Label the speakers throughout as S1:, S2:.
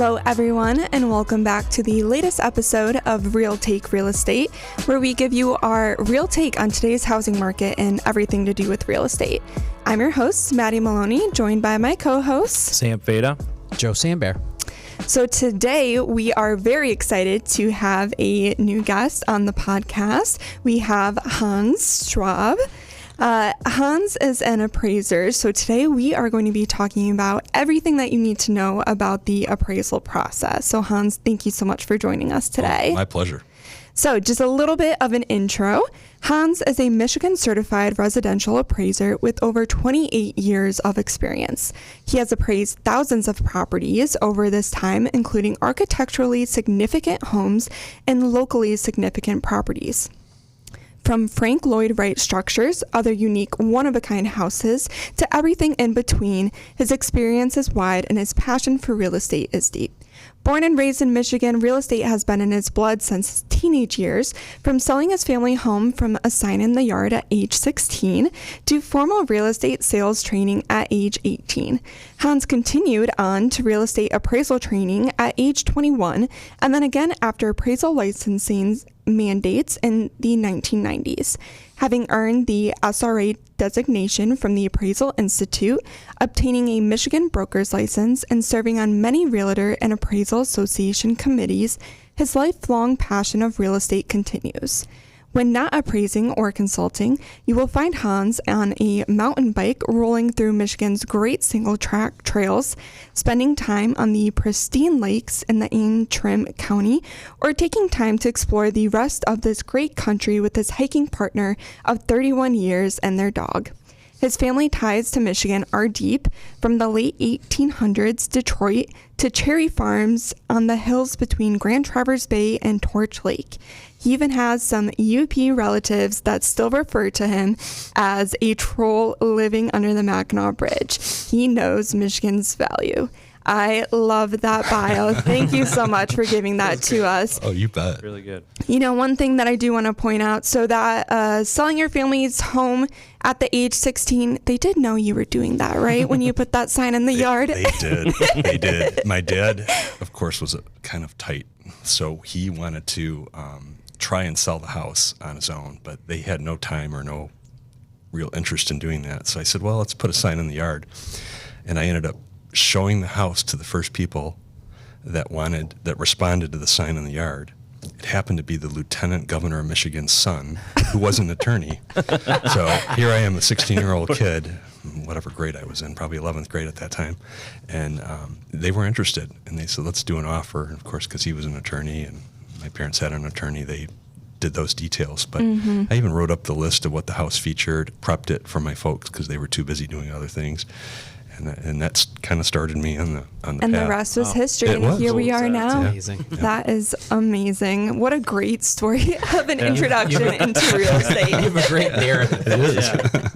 S1: Hello, everyone, and welcome back to the latest episode of Real Take Real Estate, where we give you our real take on today's housing market and everything to do with real estate. I'm your host, Maddie Maloney, joined by my co-hosts,
S2: Sam Feda,
S3: Joe Sambear.
S1: So today we are very excited to have a new guest on the podcast. We have Hans Schwab. Hans is an appraiser, so today we are going to be talking about everything that you need to know about the appraisal process. So Hans, thank you so much for joining us today.
S4: Oh, my pleasure.
S1: So just a little bit of an intro. Hans is a Michigan certified residential appraiser with over 28 years of experience. He has appraised thousands of properties over this time, including architecturally significant homes and locally significant properties. From Frank Lloyd Wright structures, other unique one-of-a-kind houses, to everything in between, his experience is wide and his passion for real estate is deep. Born and raised in Michigan, real estate has been in his blood since his teenage years, from selling his family home from a sign in the yard at age 16 to formal real estate sales training at age 18. Hans continued on to real estate appraisal training at age 21, and then again after appraisal licensing mandates in the 1990s. Having earned the SRA designation from the Appraisal Institute, obtaining a Michigan broker's license, and serving on many realtor and appraisal association committees, his lifelong passion of real estate continues. When not appraising or consulting, you will find Hans on a mountain bike rolling through Michigan's great single-track trails, spending time on the pristine lakes in the Antrim County, or taking time to explore the rest of this great country with his hiking partner of 31 years and their dog. His family ties to Michigan are deep, from the late 1800s Detroit to cherry farms on the hills between Grand Traverse Bay and Torch Lake. He even has some UP relatives that still refer to him as a troll living under the Mackinac Bridge. He knows Michigan's value. I love that bio. Thank you so much for giving that to us.
S4: Oh, you bet.
S2: really good.
S1: You know, one thing that I do want to point out, so that selling your family's home at the age 16, they did know you were doing that, right? When you put that sign in the yard.
S4: They did. They did. My dad, of course, was kind of tight, so he wanted to try and sell the house on his own, but they had no time or no real interest in doing that. So I said, well, let's put a sign in the yard. And I ended up showing the house to the first people that responded to the sign in the yard. It happened to be the Lieutenant Governor of Michigan's son, who was an attorney. So here I am, a 16-year-old kid, whatever grade I was in, probably 11th grade at that time. And they were interested, and they said, let's do an offer. And of course, because he was an attorney and my parents had an attorney, they did those details. But I even wrote up the list of what the house featured, prepped it for my folks because they were too busy doing other things. And that's kind of started me on the path.
S1: And the rest was history, and here we are now.
S3: Amazing.
S4: Yeah.
S1: That is amazing. What a great story of an introduction into real estate.
S3: You have a great narrative.
S4: It is.
S3: Yeah.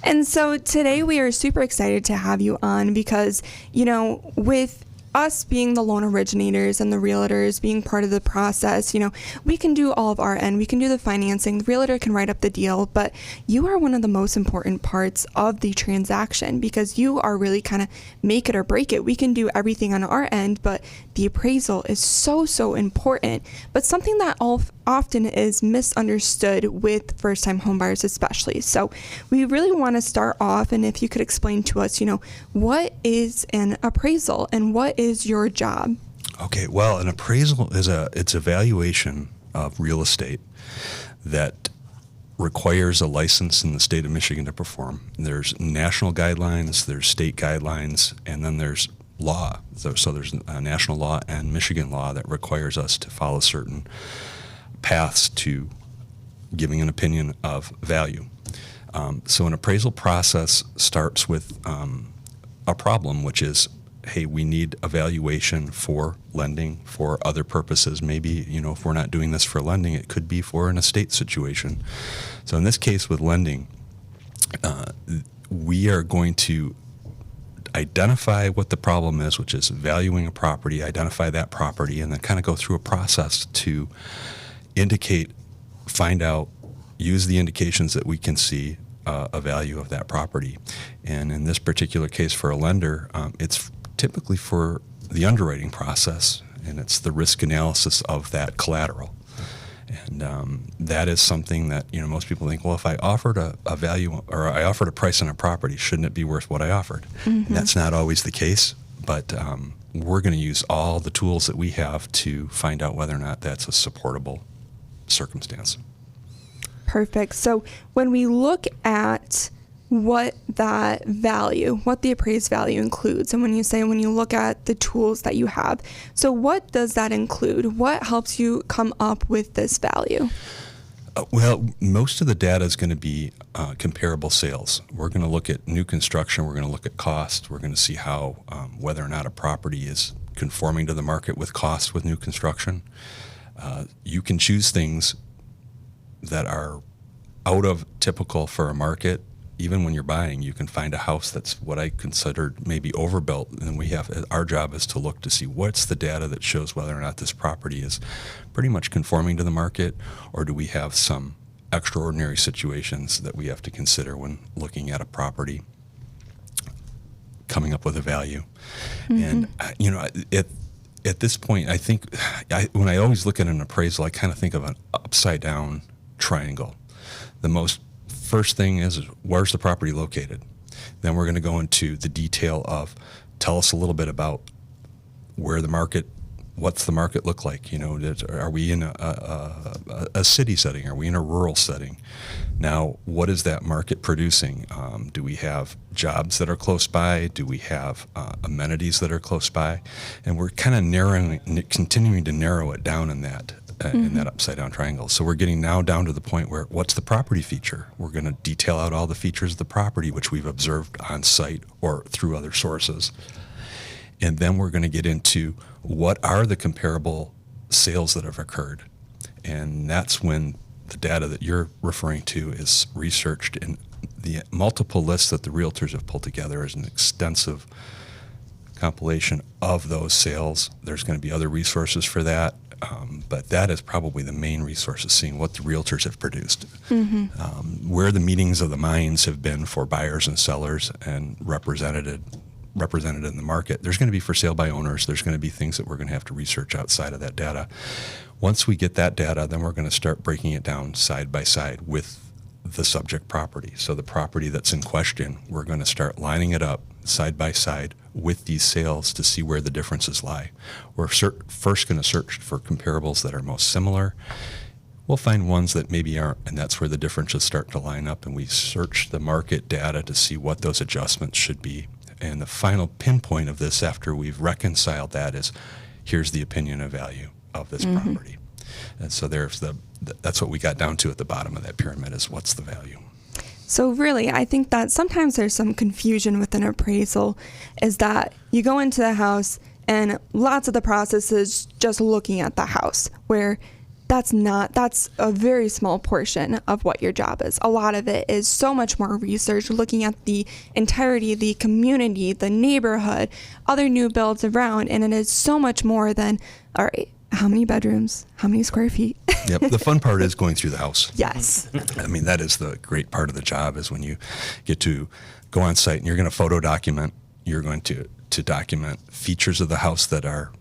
S1: And so today we are super excited to have you on because, you know, with us being the loan originators and the realtors being part of the process, you know, we can do all of our end. We can do the financing. The realtor can write up the deal, but you are one of the most important parts of the transaction because you are really kind of make it or break it. We can do everything on our end, but the appraisal is so important, but something that often is misunderstood with first-time homebuyers especially. So we really want to start off, and if you could explain to us, you know, what is an appraisal and what is your job?
S4: Okay, well, an appraisal it's a valuation of real estate that requires a license in the state of Michigan to perform. There's national guidelines, there's state guidelines, and then there's law. So there's a national law and Michigan law that requires us to follow certain paths to giving an opinion of value. So an appraisal process starts with a problem, which is, hey, we need a valuation for lending, for other purposes. Maybe, you know, if we're not doing this for lending, it could be for an estate situation. So in this case with lending, we are going to identify what the problem is, which is valuing a property, identify that property, and then kind of go through a process to indicate, find out, use the indications that we can see a value of that property. And in this particular case for a lender, it's typically for the underwriting process, and it's the risk analysis of that collateral. And that is something that, you know, most people think, well, if I offered a value or I offered a price on a property, shouldn't it be worth what I offered? And that's not always the case, but we're going to use all the tools that we have to find out whether or not that's a supportable circumstance.
S1: Perfect. So when we look at what that value, what the appraised value includes, and when you look at the tools that you have, so what does that include? What helps you come up with this value?
S4: Well, most of the data is going to be comparable sales. We're going to look at new construction. We're going to look at cost. We're going to see how whether or not a property is conforming to the market with cost with new construction. You can choose things that are out of typical for a market. Even when you're buying, you can find a house that's what I considered maybe overbuilt, and our job is to look to see what's the data that shows whether or not this property is pretty much conforming to the market, or do we have some extraordinary situations that we have to consider when looking at a property, coming up with a value. And you know, at this point, I think when I always look at an appraisal, I kind of think of an upside down triangle. The first thing is where's the property located? Then we're going to go into the detail of tell us a little bit about what's the market look like? You know, are we in a city setting? Are we in a rural setting? Now, what is that market producing? Do we have jobs that are close by? Do we have amenities that are close by? And we're kind of continuing to narrow it down in that upside down triangle. So we're getting now down to the point where what's the property feature? We're going to detail out all the features of the property, which we've observed on site or through other sources. And then we're going to get into what are the comparable sales that have occurred. And that's when the data that you're referring to is researched, and the multiple lists that the realtors have pulled together is an extensive compilation of those sales. There's going to be other resources for that. But that is probably the main resource, is seeing what the realtors have produced, where the meetings of the minds have been for buyers and sellers and represented in the market. There's going to be for sale by owners. There's going to be things that we're going to have to research outside of that data. Once we get that data, then we're going to start breaking it down side by side with the subject property. So the property that's in question, we're going to start lining it up side by side with these sales to see where the differences lie. We're first going to search for comparables that are most similar. We'll find ones that maybe aren't, and that's where the differences start to line up, and we search the market data to see what those adjustments should be. And the final pinpoint of this, after we've reconciled that, is here's the opinion of value of this property. And so that's what we got down to at the bottom of that pyramid, is what's the value.
S1: So really, I think that sometimes there's some confusion with an appraisal, is that you go into the house and lots of the process is just looking at the house, where that's a very small portion of what your job is. A lot of it is so much more research, looking at the entirety of the community, the neighborhood, other new builds around, and it is so much more than, all right, how many bedrooms, how many square feet?
S4: Yep. The fun part is going through the house.
S1: Yes.
S4: I mean, that is the great part of the job, is when you get to go on site and you're going to photo document, you're going to document features of the house that are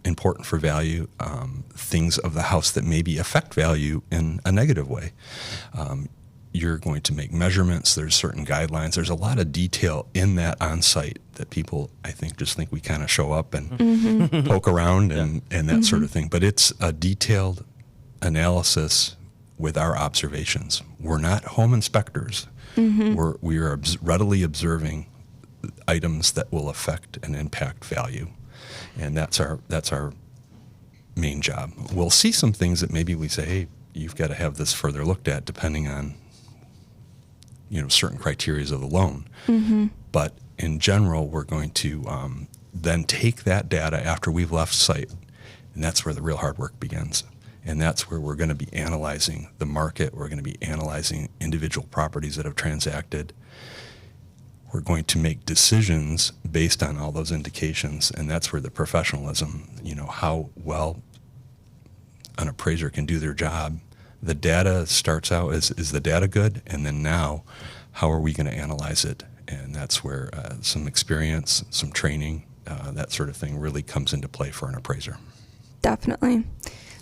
S4: important for value, things of the house that maybe affect value in a negative way. You're going to make measurements. There's certain guidelines. There's a lot of detail in that on-site that people, I think, just think we kind of show up and poke around and that sort of thing. But it's a detailed analysis with our observations. We're not home inspectors. We are readily observing items that will affect and impact value. And that's our main job. We'll see some things that maybe we say, hey, you've got to have this further looked at, depending on, you know, certain criteria of the loan. But in general, we're going to then take that data after we've left site, and that's where the real hard work begins. And that's where we're going to be analyzing the market. We're going to be analyzing individual properties that have transacted. We're going to make decisions based on all those indications, and that's where the professionalism, you know, how well an appraiser can do their job. The data starts out is the data good? And then now, how are we going to analyze it? And that's where some experience, some training, that sort of thing really comes into play for an appraiser.
S1: Definitely.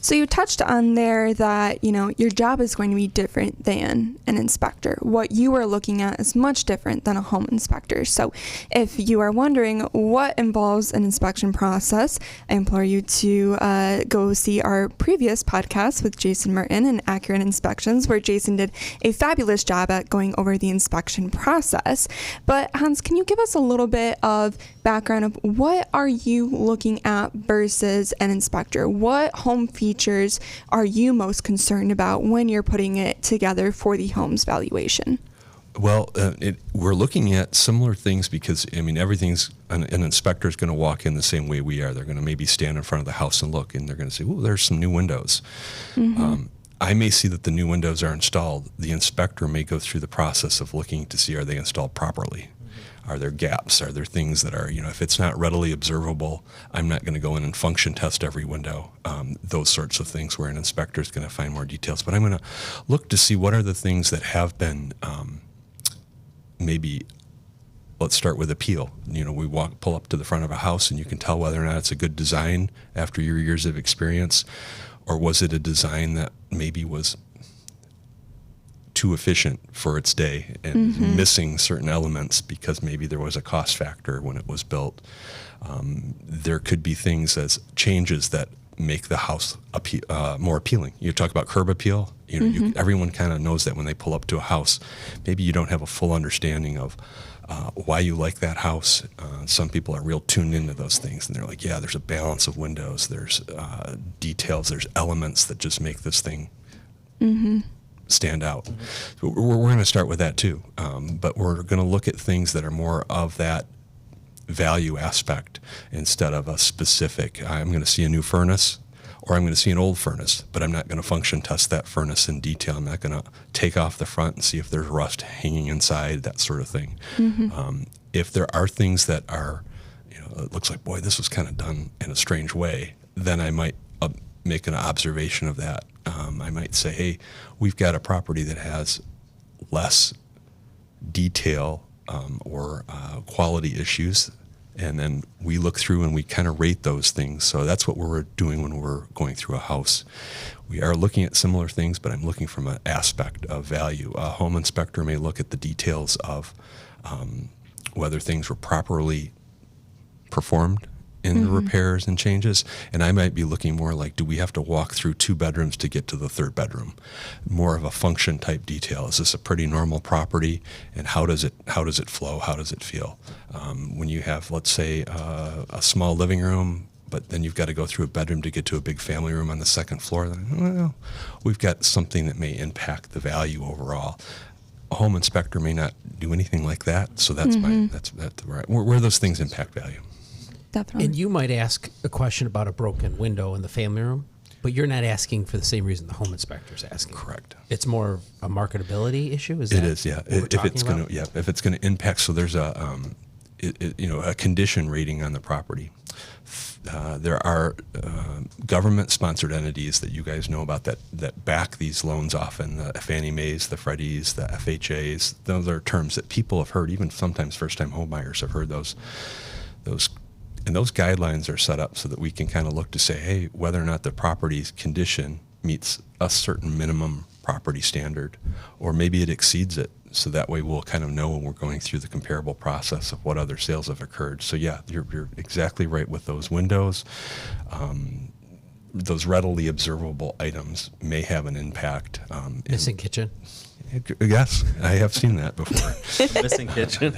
S1: So you touched on there that, your job is going to be different than an inspector. What you are looking at is much different than a home inspector. So if you are wondering what involves an inspection process, I implore you to go see our previous podcast with Jason Merton and Accurate Inspections, where Jason did a fabulous job at going over the inspection process. But Hans, can you give us a little bit of background of what are you looking at versus an inspector? What home features are you most concerned about when you're putting it together for the home's valuation?
S4: Well, we're looking at similar things because, everything's, an inspector is going to walk in the same way we are. They're going to maybe stand in front of the house and look, and they're going to say, "Oh, there's some new windows." I may see that the new windows are installed. The inspector may go through the process of looking to see, are they installed properly? Are there gaps? Are there things that are, if it's not readily observable, I'm not going to go in and function test every window. Those sorts of things where an inspector is going to find more details. But I'm going to look to see what are the things that have been maybe, let's start with appeal. We pull up to the front of a house and you can tell whether or not it's a good design after your years of experience, or was it a design that maybe was too efficient for its day and missing certain elements because maybe there was a cost factor when it was built. There could be things as changes that make the house more appealing. You talk about curb appeal. Everyone kind of knows that when they pull up to a house. Maybe you don't have a full understanding of why you like that house. Some people are real tuned into those things, and they're like, yeah, there's a balance of windows, there's details, there's elements that just make this thing stand out. So we're going to start with that too, but we're going to look at things that are more of that value aspect instead of a specific, I'm going to see a new furnace or I'm going to see an old furnace, but I'm not going to function test that furnace in detail. I'm not going to take off the front and see if there's rust hanging inside, that sort of thing. If there are things that are, it looks like, boy, this was kind of done in a strange way, then I might make an observation of that. I might say, hey, we've got a property that has less detail or quality issues, and then we look through and we kind of rate those things. So that's what we're doing when we're going through a house. We are looking at similar things, but I'm looking from an aspect of value. A home inspector may look at the details of whether things were properly performed in the repairs and changes, and I might be looking more like, do we have to walk through 2 bedrooms to get to the 3rd bedroom? More of a function type detail. Is this a pretty normal property, and how does it flow? How does it feel? When you have, let's say, a small living room, but then you've got to go through a bedroom to get to a big family room on the 2nd floor, then, well, we've got something that may impact the value overall. A home inspector may not do anything like that, so that's right. Where those things impact value.
S1: Definitely.
S3: And you might ask a question about a broken window in the family room, but you're not asking for the same reason the home inspector's asking.
S4: Correct.
S3: It's more a marketability issue. It
S4: is, yeah. If it's going to impact, so there's a condition rating on the property. There are government-sponsored entities that you guys know about that back these loans often, the Fannie Mae's, the Freddies, the FHA's. Those are terms that people have heard, even sometimes first-time home buyers have heard those. And those guidelines are set up so that we can kind of look to say, hey, whether or not the property's condition meets a certain minimum property standard, or maybe it exceeds it. So that way we'll kind of know when we're going through the comparable process of what other sales have occurred. So yeah, you're exactly right with those windows. Those readily observable items may have an impact.
S3: Missing kitchen.
S4: Yes, I have seen that before.
S2: Missing kitchen.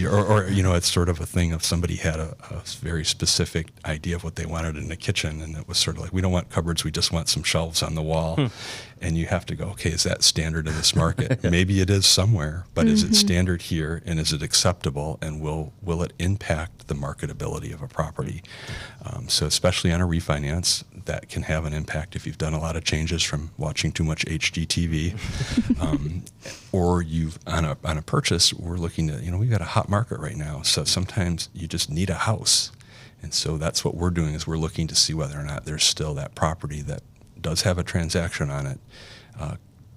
S4: Or it's sort of a thing of somebody had a very specific idea of what they wanted in the kitchen, and it was sort of like, we don't want cupboards, we just want some shelves on the wall. And you have to go, okay, is that standard in this market? Maybe it is somewhere, but is it standard here, and is it acceptable, and will it impact the marketability of a property? So especially on a refinance, that can have an impact if you've done a lot of changes from watching too much HGTV. Or you've on a purchase, we're looking at, we've got a hot market right now, so sometimes you just need a house. And so that's what we're doing, is we're looking to see whether or not there's still that property that does have a transaction on it,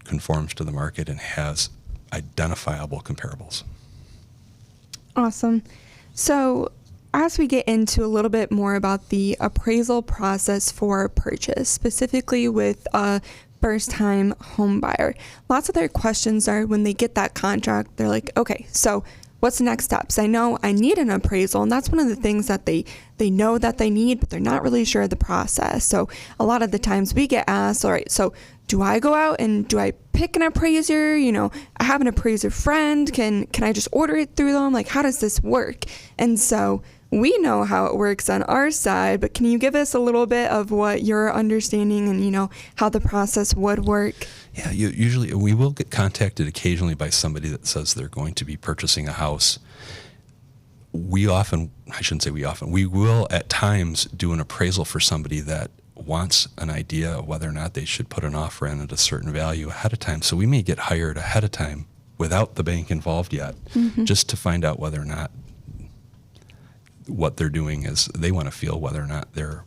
S4: conforms to the market, and has identifiable comparables.
S1: Awesome. So as we get into a little bit more about the appraisal process for purchase, specifically with a first-time home buyer, lots of their questions are when they get that contract, they're like, okay, so what's the next steps? I know I need an appraisal, and that's one of the things that they know that they need, but they're not really sure of the process. So a lot of the times we get asked, all right, so do I go out and do I pick an appraiser? You know, I have an appraiser friend. Can I just order it through them? Like, how does this work? And so we know how it works on our side, but can you give us a little bit of what your understanding and, you know, how the process would work?
S4: Yeah, usually we will get contacted occasionally by somebody that says they're going to be purchasing a house. We will at times do an appraisal for somebody that wants an idea of whether or not they should put an offer in at a certain value ahead of time. So we may get hired ahead of time without the bank involved yet, just to find out whether or not what they're doing is they want to feel whether or not they're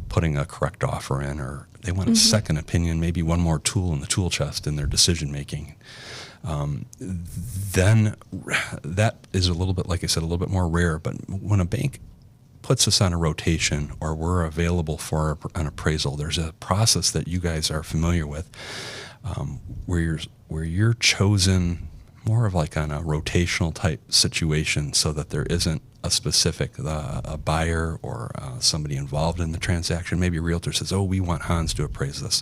S4: putting a correct offer in, or they want a second opinion, maybe one more tool in the tool chest in their decision making. Then that is a little bit, like I said, a little bit more rare. But when a bank puts us on a rotation or we're available for an appraisal, there's a process that you guys are familiar with, where you're chosen more of like on a rotational type situation, so that there isn't a specific a buyer or somebody involved in the transaction. Maybe a realtor says, oh, we want Hans to appraise this.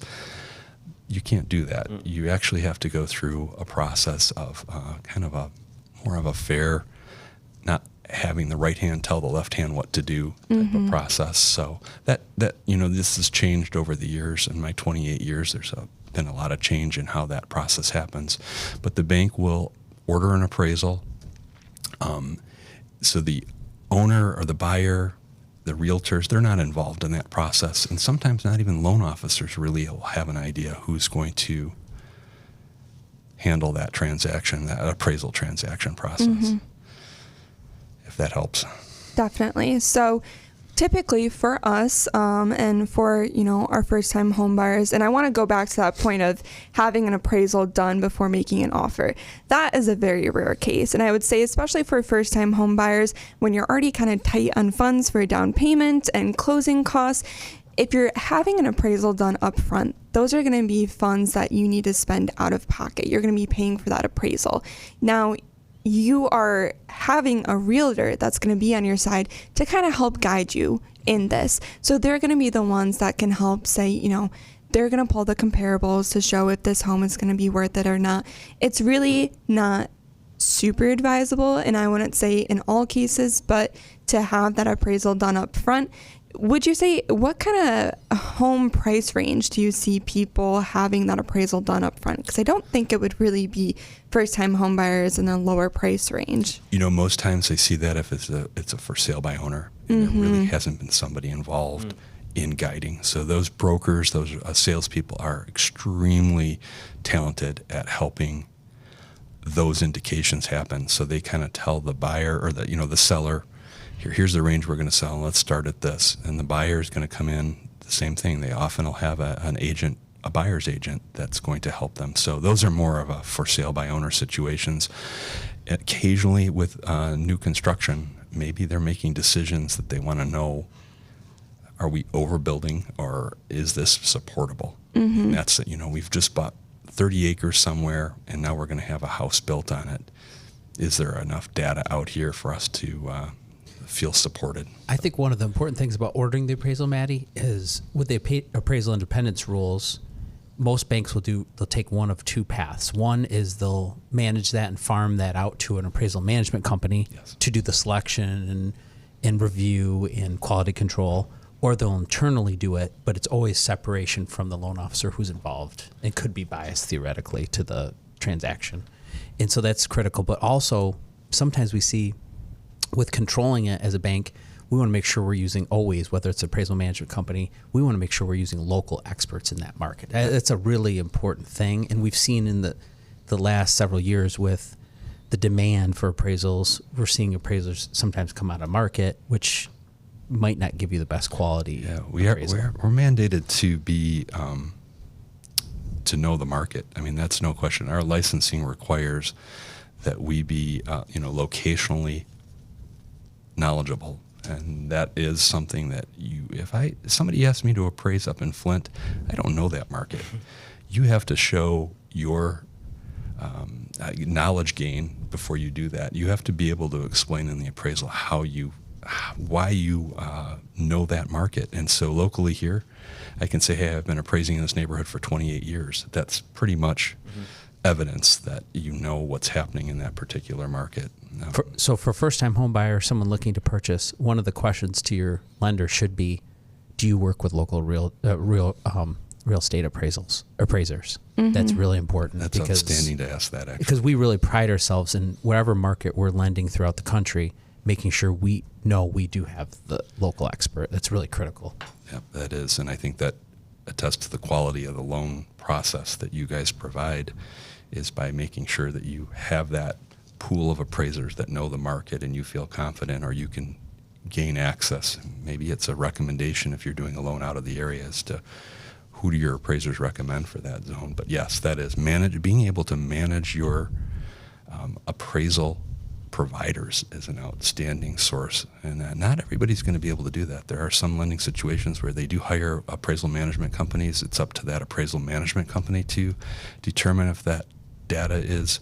S4: You can't do that. You actually have to go through a process of kind of a more of a fair, not having the right hand tell the left hand what to do type of process. So that this has changed over the years. In my 28 years, there's been a lot of change in how that process happens. But the bank will order an appraisal. So the owner or the buyer, the realtors, they're not involved in that process. And sometimes not even loan officers really will have an idea who's going to handle that transaction, that appraisal transaction process. If that helps.
S1: Definitely. So typically for us and for, our first time home buyers, and I want to go back to that point of having an appraisal done before making an offer. That is a very rare case. And I would say, especially for first time home buyers, when you're already kind of tight on funds for down payment and closing costs, if you're having an appraisal done up front, those are going to be funds that you need to spend out of pocket. You're going to be paying for that appraisal. Now, you are having a realtor that's going to be on your side to kind of help guide you in this. So they're going to be the ones that can help say, they're going to pull the comparables to show if this home is going to be worth it or not. It's really not super advisable, and I wouldn't say in all cases, but to have that appraisal done up front. Would you say, what kind of home price range do you see people having that appraisal done up front? Because I don't think it would really be first-time home buyers in a lower price range.
S4: Most times they see that if it's a for sale by owner, and there really hasn't been somebody involved in guiding. So those brokers, those salespeople are extremely talented at helping those indications happen. So they kind of tell the buyer or the seller, here's the range we're going to sell, and let's start at this. And the buyer is going to come in, the same thing. They often will have an agent, a buyer's agent, that's going to help them. So those are more of a for sale by owner situations. Occasionally with new construction, maybe they're making decisions that they want to know, are we overbuilding or is this supportable? And that's, we've just bought 30 acres somewhere and now we're going to have a house built on it. Is there enough data out here for us to feel supported?
S3: I think one of the important things about ordering the appraisal, Maddie, is with the appraisal independence rules, most banks they'll take one of two paths. One is they'll manage that and farm that out to an appraisal management company to do the selection and review and quality control, or they'll internally do it, but it's always separation from the loan officer who's involved and could be biased theoretically to the transaction. And so that's critical. But also sometimes we see with controlling it as a bank, we want to make sure we're using always, whether it's an appraisal management company, we want to make sure we're using local experts in that market. That's a really important thing. And we've seen in the last several years with the demand for appraisals, we're seeing appraisers sometimes come out of market, which might not give you the best quality.
S4: Yeah, we're mandated to be to know the market. I mean, that's no question. Our licensing requires that we be locationally knowledgeable And that is something that if somebody asked me to appraise up in Flint, I don't know that market. You have to show your knowledge gain before you do that. You have to be able to explain in the appraisal why you know that market. And so locally here, I can say, hey, I've been appraising in this neighborhood for 28 years. That's pretty much evidence that you know what's happening in that particular market.
S3: So for first-time home buyer, someone looking to purchase, one of the questions to your lender should be, do you work with local real estate appraisers? Mm-hmm. That's really important.
S4: That's outstanding to ask that, actually.
S3: Because we really pride ourselves in whatever market we're lending throughout the country, making sure we know we do have the local expert. That's really critical.
S4: Yep, that is. And I think that attests to the quality of the loan process that you guys provide, is by making sure that you have that pool of appraisers that know the market and you feel confident, or you can gain access. Maybe it's a recommendation if you're doing a loan out of the area as to who do your appraisers recommend for that zone. But yes, that is being able to manage your appraisal providers is an outstanding source, and not everybody's going to be able to do that. There are some lending situations where they do hire appraisal management companies. It's up to that appraisal management company to determine if that data is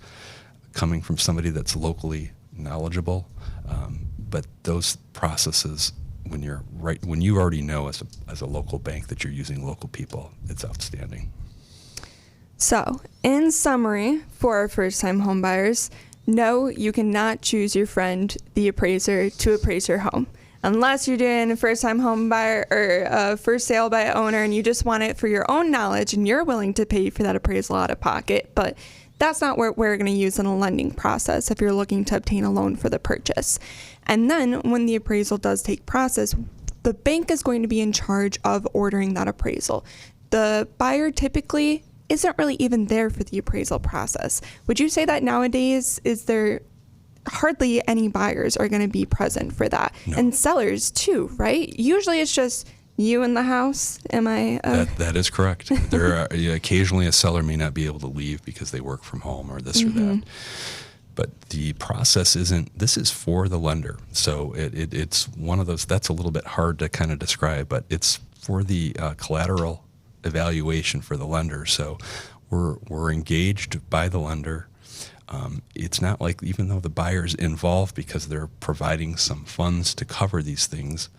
S4: coming from somebody that's locally knowledgeable. But those processes, when you already know as a local bank that you're using local people, it's outstanding.
S1: So, in summary, for our first-time home buyers, no, you cannot choose your friend, the appraiser, to appraise your home. Unless you're doing a first-time home buyer or a first sale by owner and you just want it for your own knowledge and you're willing to pay for that appraisal out of pocket. But that's not what we're going to use in a lending process if you're looking to obtain a loan for the purchase. And then when the appraisal does take process, the bank is going to be in charge of ordering that appraisal. The buyer typically isn't really even there for the appraisal process. Would you say that nowadays is there hardly any buyers are going to be present for that?
S4: No.
S1: And sellers too, right? Usually it's just you in the house. Am I?
S4: That is correct. There are occasionally a seller may not be able to leave because they work from home or this or that. But the process isn't. This is for the lender, so it's one of those that's a little bit hard to kind of describe. But it's for the collateral evaluation for the lender. So we're engaged by the lender. It's not like, even though the buyer's involved because they're providing some funds to cover these things,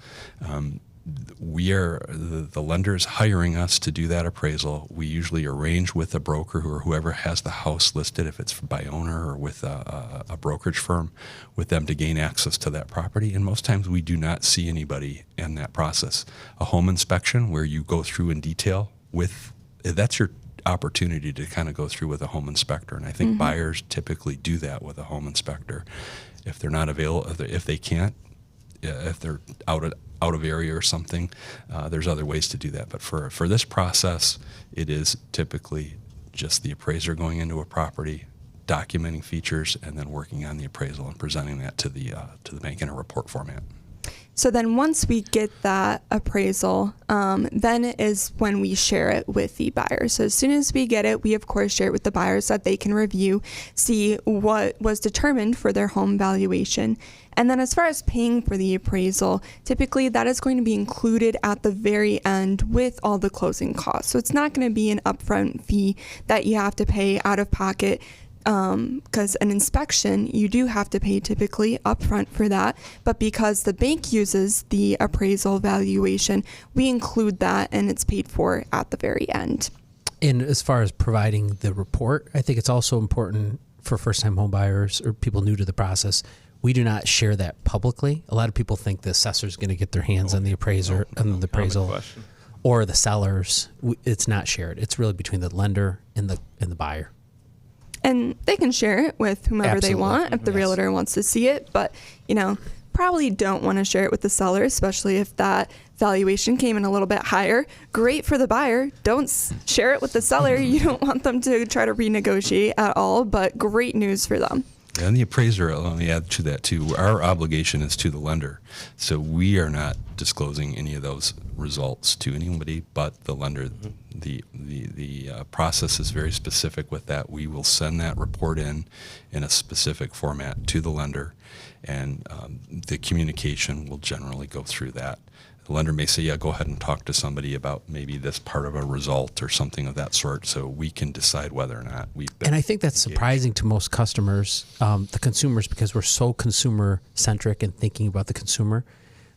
S4: the lender's hiring us to do that appraisal. We usually arrange with a broker or whoever has the house listed, if it's by owner or with a brokerage firm, with them to gain access to that property. And most times we do not see anybody in that process. A home inspection where you go through in detail that's your opportunity to kind of go through with a home inspector. And I think buyers typically do that with a home inspector. If they're not available, if they can't, if they're out of area or something, there's other ways to do that. But for this process, it is typically just the appraiser going into a property, documenting features, and then working on the appraisal and presenting that to the bank in a report format.
S1: So then once we get that appraisal, then is when we share it with the buyer. So as soon as we get it, we of course share it with the buyers so that they can review, see what was determined for their home valuation. And then as far as paying for the appraisal, typically that is going to be included at the very end with all the closing costs. So it's not going to be an upfront fee that you have to pay out of pocket. Because an inspection, you do have to pay typically upfront for that. But because the bank uses the appraisal valuation, we include that and it's paid for at the very end.
S3: And as far as providing the report, I think it's also important for first-time home buyers or people new to the process. We do not share that publicly. A lot of people think the assessor is going to get their hands on the appraiser and the appraisal, or the sellers. It's not shared. It's really between the lender and the buyer.
S1: And they can share it with whomever they want if the realtor wants to see it. But, probably don't want to share it with the seller, especially if that valuation came in a little bit higher. Great for the buyer. Don't share it with the seller. You don't want them to try to renegotiate at all, but great news for them.
S4: And the appraiser, let me add to that too, our obligation is to the lender. So we are not disclosing any of those results to anybody but the lender. The process is very specific with that. We will send that report in a specific format to the lender, and the communication will generally go through that. The lender may say, yeah, go ahead and talk to somebody about maybe this part of a result or something of that sort, so we can decide whether or not we've been
S3: And I think that's
S4: engaged.
S3: surprising to most customers, the consumers, because we're so consumer-centric and thinking about the consumer,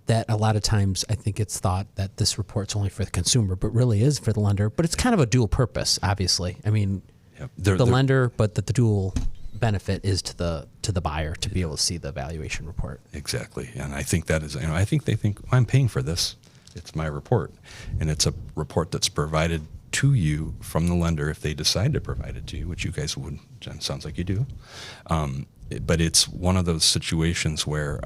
S3: that a lot of times I think it's thought that this report's only for the consumer, but really is for the lender. But it's kind of a dual purpose, obviously. I mean,
S4: Yep.
S3: the lender, but the dual benefit is to the buyer to be able to see the valuation report.
S4: Exactly, and I think that is, I think they think, I'm paying for this. It's my report, and it's a report that's provided to you from the lender if they decide to provide it to you, which you guys would. Jen, sounds like you do. But it's one of those situations where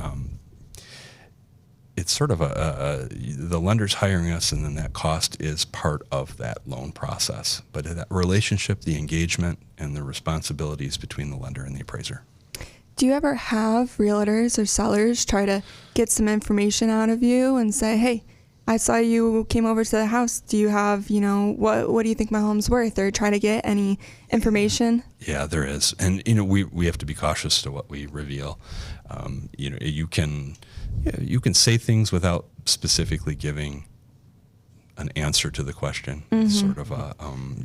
S4: it's sort of the lender's hiring us, and then that cost is part of that loan process. But that relationship, the engagement, and the responsibilities between the lender and the appraiser.
S1: Do you ever have realtors or sellers try to get some information out of you and say, hey, I saw you came over to the house. Do you have, what do you think my home's worth? Or try to get any information?
S4: Yeah, there is. And, we have to be cautious to what we reveal. You can say things without specifically giving an answer to the question. It's sort of a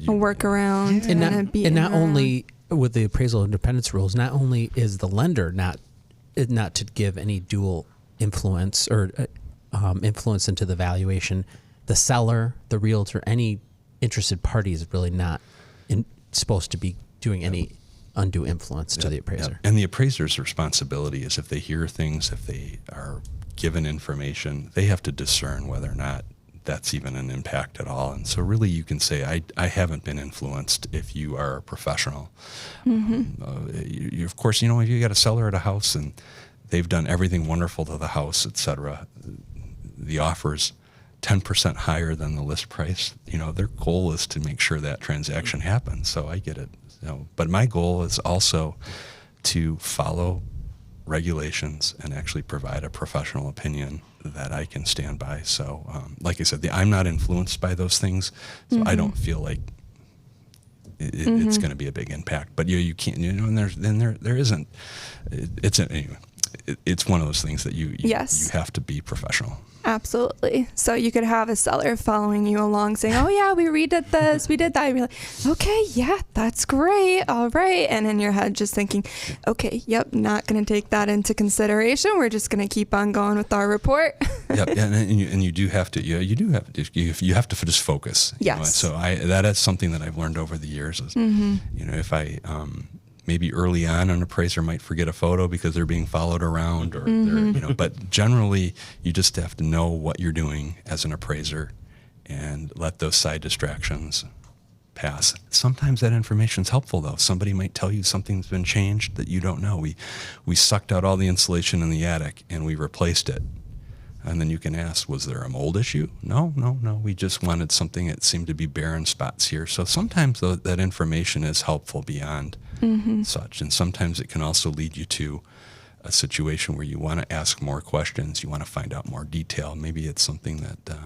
S1: workaround.
S3: And not only with the appraisal independence rules, not only is the lender not to give any dual influence or influence into the valuation, the seller, the realtor, any interested party is really not supposed to be doing any undue influence to the appraiser.
S4: Yep. And the appraiser's responsibility is if they hear things, if they are given information, they have to discern whether or not that's even an impact at all. And so really you can say, I haven't been influenced if you are a professional. You, of course, if you got a seller at a house and they've done everything wonderful to the house, et cetera, the offer's 10% higher than the list price, their goal is to make sure that transaction happens. So I get it. But my goal is also to follow regulations and actually provide a professional opinion that I can stand by. So, like I said, I'm not influenced by those things, so I don't feel like it's going to be a big impact. But you can't, and there isn't. It's one of those things that you have to be professional.
S1: Absolutely. So you could have a seller following you along saying, oh yeah, we redid this, we did that. And you're like, okay, yeah, that's great. All right. And in your head just thinking, okay, yep, not going to take that into consideration. We're just going to keep on going with our report.
S4: Yep. And you do have to, you have to just focus.
S1: Yes.
S4: So that is something that I've learned over the years is, if I, maybe early on, an appraiser might forget a photo because they're being followed around, or but generally, you just have to know what you're doing as an appraiser, and let those side distractions pass. Sometimes that information's helpful, though. Somebody might tell you something's been changed that you don't know. We sucked out all the insulation in the attic and we replaced it. And then you can ask, was there a mold issue? No. We just wanted something that seemed to be barren spots here. So sometimes that information is helpful beyond such. And sometimes it can also lead you to a situation where you want to ask more questions. You want to find out more detail. Maybe it's something that,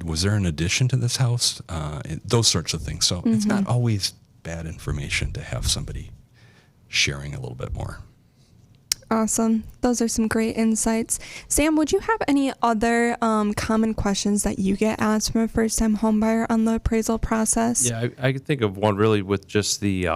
S4: was there an addition to this house? Those sorts of things. So it's not always bad information to have somebody sharing a little bit more.
S1: Awesome. Those are some great insights. Sam, would you have any other common questions that you get asked from a first-time home buyer on the appraisal process?
S2: Yeah, I could think of one really with just the,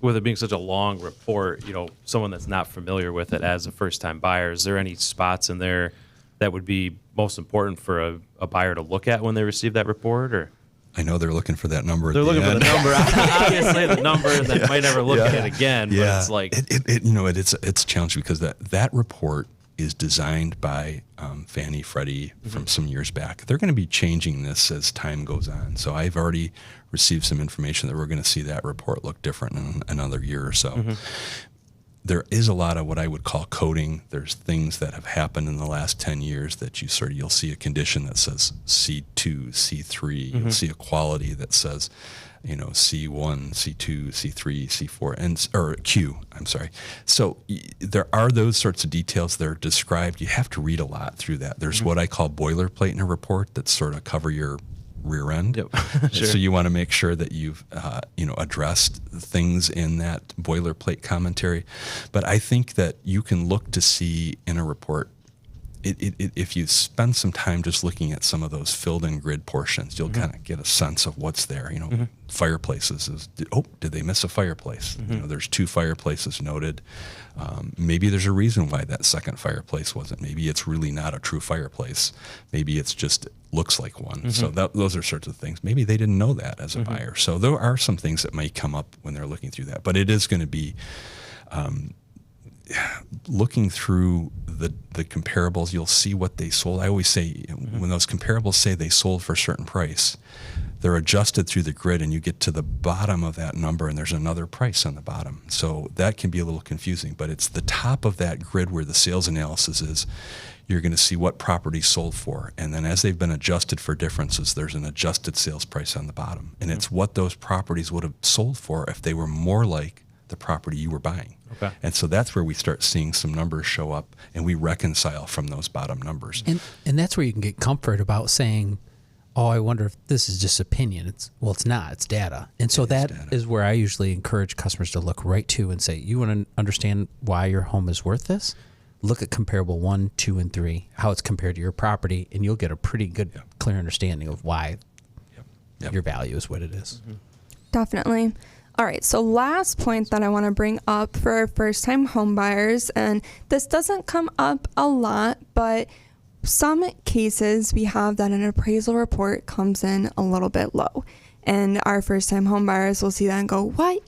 S2: with it being such a long report, someone that's not familiar with it as a first-time buyer, is there any spots in there that would be most important for a buyer to look at when they receive that report? Or
S4: I know they're looking for that number.
S2: They're looking for the number. Obviously, the number that might never look at it again. But it's like
S4: it's challenging because that report is designed by Fannie Freddie from some years back. They're going to be changing this as time goes on. So I've already received some information that we're going to see that report look different in another year or so. there is a lot of what I would call coding. There's things that have happened in the last 10 years that you'll see a condition that says C2, C3. You'll see a quality that says, C1, C2, C3, C4, or Q, I'm sorry. So there are those sorts of details that are described. You have to read a lot through that. There's what I call boilerplate in a report that sort of cover your rear end.
S2: Yep. Sure.
S4: So you want to make sure that you've addressed things in that boilerplate commentary. But I think that you can look to see in a report, if you spend some time just looking at some of those filled in grid portions, you'll kind of get a sense of what's there. Fireplaces did they miss a fireplace? There's 2 fireplaces noted. Maybe there's a reason why that second fireplace wasn't. Maybe it's really not a true fireplace. Maybe it's just looks like one. So those are sorts of things. Maybe they didn't know that as a buyer. So there are some things that may come up when they're looking through that. But it is going to be looking through the comparables. You'll see what they sold. I always say when those comparables say they sold for a certain price, they're adjusted through the grid, and you get to the bottom of that number, and there's another price on the bottom. So that can be a little confusing, but it's the top of that grid where the sales analysis is. You're going to see what properties sold for, and then as they've been adjusted for differences, there's an adjusted sales price on the bottom, and it's what those properties would have sold for if they were more like the property you were buying.
S2: Okay.
S4: And so that's where we start seeing some numbers show up, and we reconcile from those bottom numbers.
S3: And that's where you can get comfort about saying, oh, I wonder if this is just opinion. It's not. It's data. And so that is where I usually encourage customers to look right to and say, you want to understand why your home is worth this? Look at comparable 1, 2, and 3, how it's compared to your property, and you'll get a pretty good, clear understanding of why your value is what it is.
S1: Definitely. All right, so last point that I want to bring up for our first-time home buyers, and this doesn't come up a lot, but some cases we have that an appraisal report comes in a little bit low. And our first-time home buyers will see that and go, what?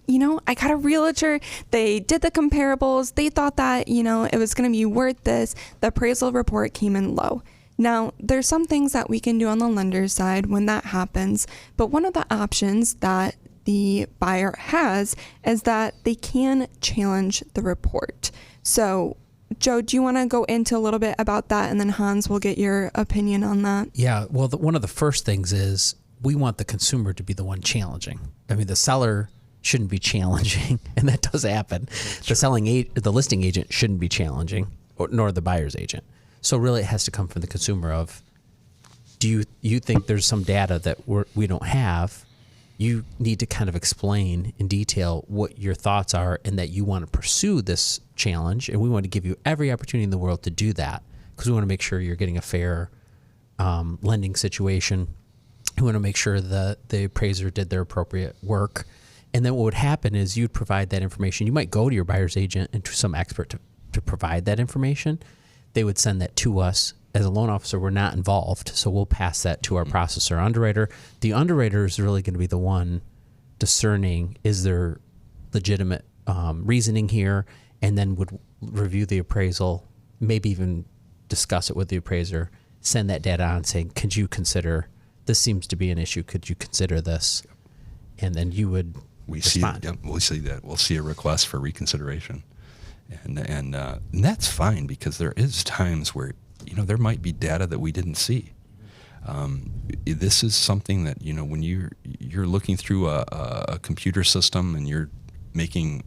S1: I got a realtor. They did the comparables. They thought that, it was going to be worth this. The appraisal report came in low. Now, there's some things that we can do on the lender's side when that happens, but one of the options that the buyer has is that they can challenge the report. So, Joe, do you want to go into a little bit about that, and then Hans will get your opinion on that?
S3: Yeah, well, one of the first things is we want the consumer to be the one challenging. I mean, the seller shouldn't be challenging, and that does happen. The listing agent shouldn't be challenging, nor the buyer's agent. So really, it has to come from the consumer of, do you think there's some data that we don't have? You need to kind of explain in detail what your thoughts are and that you want to pursue this challenge. And we want to give you every opportunity in the world to do that because we want to make sure you're getting a fair lending situation. We want to make sure that the appraiser did their appropriate work. And then what would happen is you'd provide that information. You might go to your buyer's agent and to some expert to provide that information. They would send that to us. As a loan officer, we're not involved, so we'll pass that to our processor underwriter. The underwriter is really going to be the one discerning, is there legitimate reasoning here, and then would review the appraisal, maybe even discuss it with the appraiser, send that data on saying, could you consider, this seems to be an issue, could you consider this? And then you would respond.
S4: We'll see that. We'll see a request for reconsideration. And that's fine because there is times where there might be data that we didn't see. This is something that when you're looking through a computer system and you're making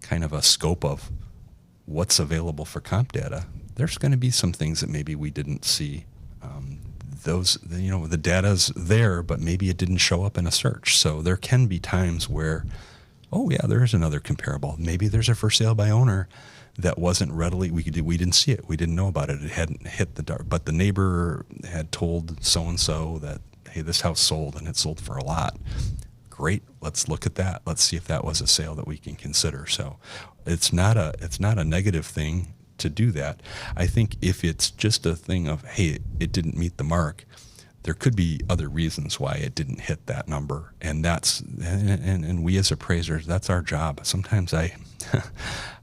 S4: kind of a scope of what's available for comp data, there's going to be some things that maybe we didn't see. The data's there, but maybe it didn't show up in a search. So there can be times where, oh yeah, there is another comparable. Maybe there's a for sale by owner that wasn't readily, we didn't see it. We didn't know about it. It hadn't hit the dark, but the neighbor had told so-and-so that, hey, this house sold and it sold for a lot. Great. Let's look at that. Let's see if that was a sale that we can consider. So it's not a negative thing to do that. I think if it's just a thing of, hey, it didn't meet the mark, there could be other reasons why it didn't hit that number. And and we as appraisers, that's our job. Sometimes I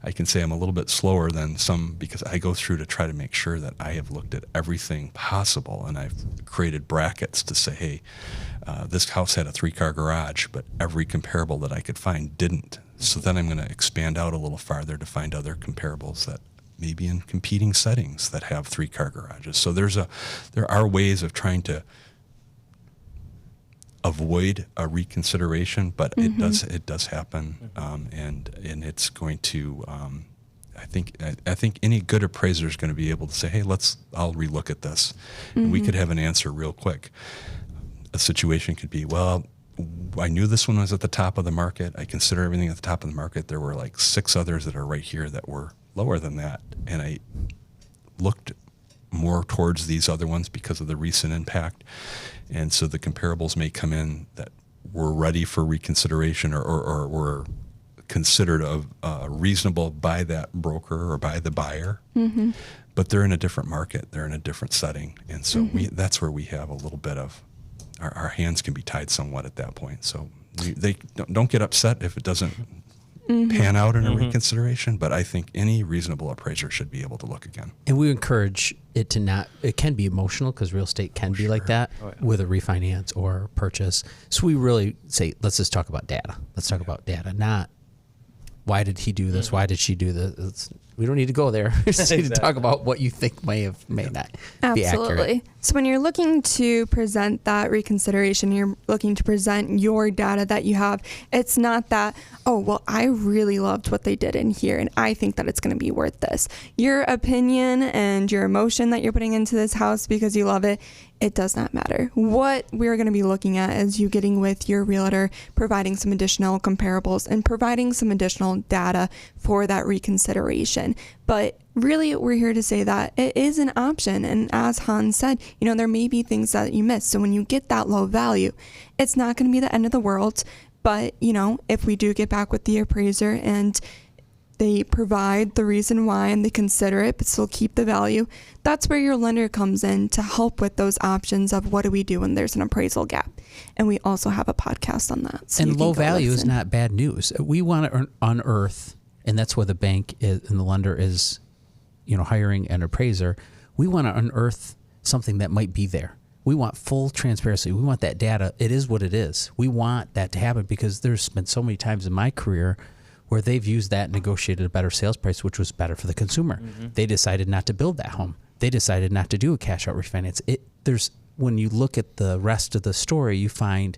S4: I can say I'm a little bit slower than some because I go through to try to make sure that I have looked at everything possible, and I've created brackets to say, hey, this house had a 3-car garage, but every comparable that I could find didn't. So then I'm going to expand out a little farther to find other comparables that maybe in competing settings that have 3-car garages. So there are ways of trying to avoid a reconsideration, but it does happen, and it's going to. I think any good appraiser is going to be able to say, hey, I'll relook at this, and we could have an answer real quick. A situation could be, well, I knew this one was at the top of the market. I consider everything at the top of the market. There were like 6 others that are right here that were lower than that, and I looked more towards these other ones because of the recent impact. And so the comparables may come in that were ready for reconsideration or were considered reasonable by that broker or by the buyer, but they're in a different market. They're in a different setting. And so that's where we have a little bit of, our hands can be tied somewhat at that point. So they don't get upset if it doesn't pan out in a reconsideration, but I think any reasonable appraiser should be able to look again.
S3: And we encourage it to not, it can be emotional because real estate can be like that with a refinance or purchase. So we really say, let's just talk about data. Let's talk about data, not why did he do this? Why did she do this? We don't need to go there. We just need to talk about what you think may not be accurate.
S1: Absolutely. So when you're looking to present that reconsideration, you're looking to present your data that you have. It's not that, oh, well, I really loved what they did in here, and I think that it's going to be worth this. Your opinion and your emotion that you're putting into this house because you love it, it does not matter. What we're going to be looking at is you getting with your realtor, providing some additional comparables, and providing some additional data for that reconsideration. But really, we're here to say that it is an option. And as Hans said, there may be things that you miss. So when you get that low value, it's not going to be the end of the world. But, if we do get back with the appraiser and they provide the reason why and they consider it, but still keep the value, that's where your lender comes in to help with those options of what do we do when there's an appraisal gap. And we also have a podcast on that. So
S3: and low value is not bad news. We want to unearth, and that's where the bank is, and the lender is, hiring an appraiser. We want to unearth something that might be there. We want full transparency. We want that data. It is what it is. We want that to happen because there's been so many times in my career where they've used that and negotiated a better sales price, which was better for the consumer. They decided not to build that home. They decided not to do a cash out refinance. When you look at the rest of the story, you find,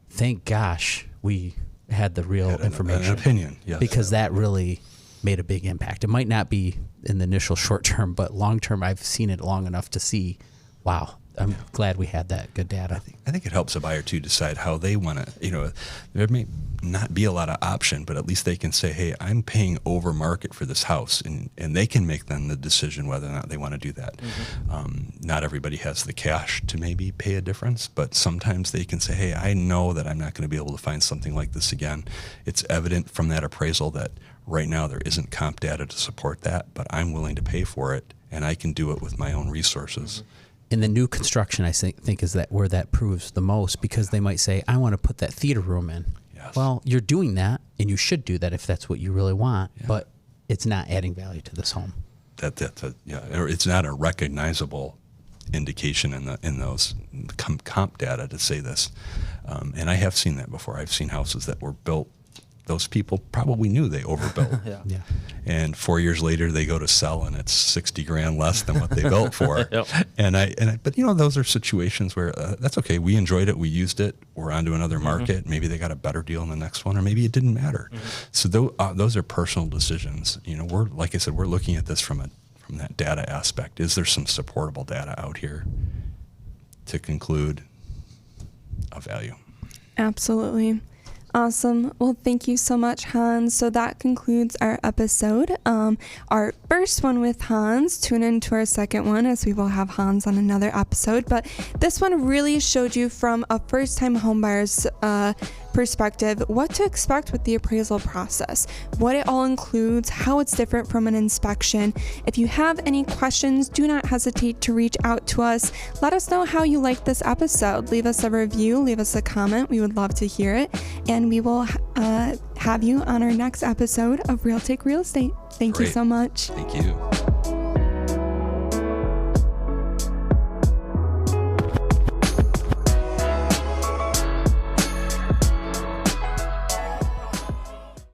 S3: thank gosh, we had the real information.
S4: An opinion, yes.
S3: Because that really made a big impact. It might not be in the initial short term, but long term, I've seen it long enough to see, wow, I'm glad we had that good data.
S4: I think it helps a buyer to decide how they want to, there may not be a lot of option, but at least they can say, hey, I'm paying over market for this house, and they can make then the decision whether or not they want to do that. Not everybody has the cash to maybe pay a difference, but sometimes they can say, hey, I know that I'm not going to be able to find something like this again. It's evident from that appraisal that right now there isn't comp data to support that, but I'm willing to pay for it, and I can do it with my own resources.
S3: In the new construction, I think is that where that proves the most, because they might say, I want to put that theater room in.
S4: Yes.
S3: Well, you're doing that, and you should do that if that's what you really want, but it's not adding value to this home.
S4: It's not a recognizable indication in those comp data to say this. And I have seen that before. I've seen houses that were built. Those people probably knew they overbuilt.
S3: Yeah.
S4: And 4 years later, they go to sell, and it's $60,000 less than what they built for. But those are situations where that's okay. We enjoyed it. We used it. We're on to another market. Maybe they got a better deal in the next one, or maybe it didn't matter. So those are personal decisions. We're, like I said, we're looking at this from that data aspect. Is there some supportable data out here to conclude a value?
S1: Absolutely. Awesome. Well, thank you so much, Hans. So that concludes our episode. Our first one with Hans. Tune in to our second one, as we will have Hans on another episode. But this one really showed you from a first-time homebuyer's perspective what to expect with the appraisal process, what it all includes, how it's different from an inspection. If you have any questions, do not hesitate to reach out to us. Let us know how you liked this episode. Leave us a review, leave us a comment. We would love to hear it, and we will have you on our next episode of Real Take Real Estate. Thank you
S4: Great.
S1: so much.
S4: Thank you.